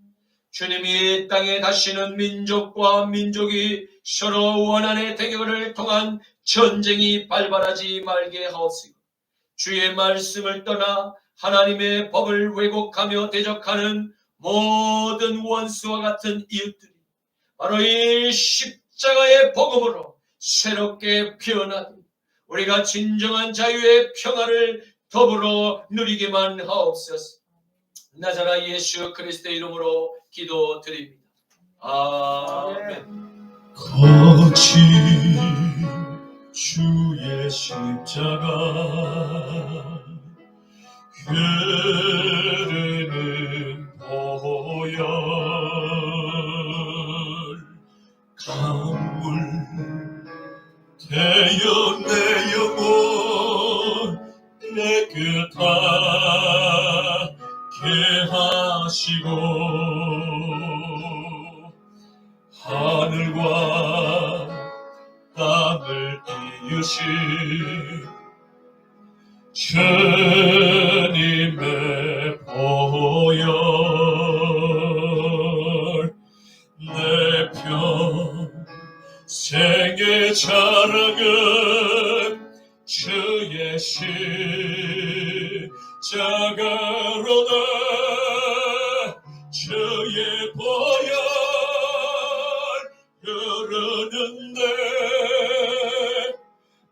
주님이 이 땅에 다시는 민족과 민족이 서로 원한의 대결을 통한 전쟁이 발발하지 말게 하옵시고, 주의 말씀을 떠나 하나님의 법을 왜곡하며 대적하는 모든 원수와 같은 이웃들이 바로 이 십자가의 복음으로 새롭게 피어나듯 우리가 진정한 자유의 평화를 더불어 누리기만 하옵소서. 나자라 예수 그리스도의 이름으로 기도드립니다. 아멘. 거친 주의 십자가 흐르는 보혈 강물 되어 내 영혼 깨끗하게 하시고 하늘과 땅을 띄우신 주님의 보혈 내 평생의 자랑은 주의 십자가로다. 주의 보혈 흐르는데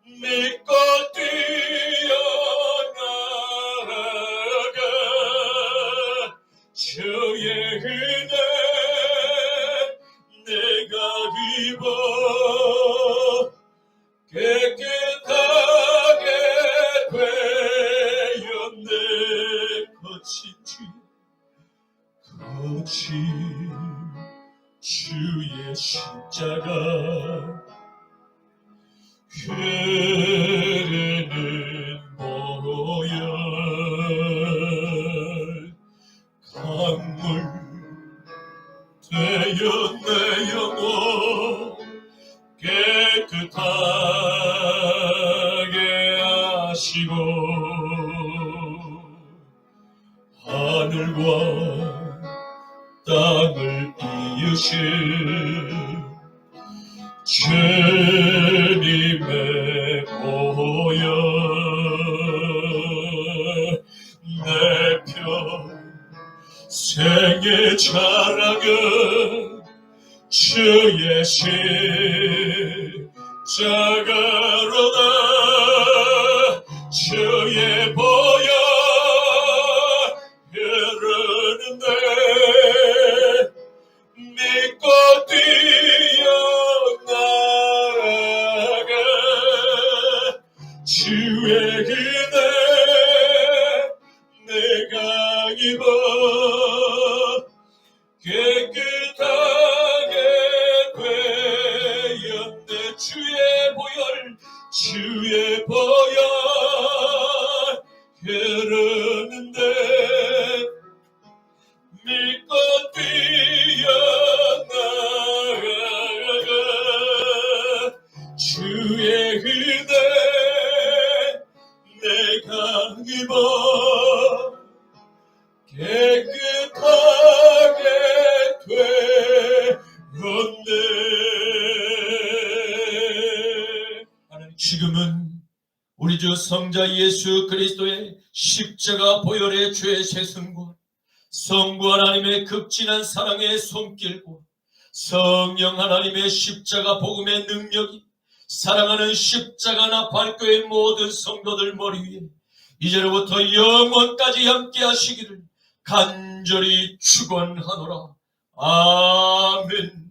믿고 뛰어나가 주의 은혜 내가 입어 깨끗하게 되었네. 거친 주의 십자가 흐르는 보혈 강물 되어 내 영혼 깨끗하게 하시고 하늘과 땅을 띄우신 주님의 보혈 내 평생의 자랑은 주의 십자가로다. 주의 보혈 흐르는데 믿고 뛰어나가 주의 은혜 내가 입어 깨끗하게 되었네. 주의 보혈 흐르는데 믿고 뛰어나가 주의 은혜 내가 입어 깨끗하게 되었네. 지금은 우리 주 성자 예수 그리스도의 십자가 보혈의 죄 세승과 성부 하나님의 극진한 사랑의 손길과 성령 하나님의 십자가 복음의 능력이 사랑하는 십자가 나팔교회 모든 성도들 머리 위에 이제로부터 영원까지 함께 하시기를 간절히 축원하노라. 아멘.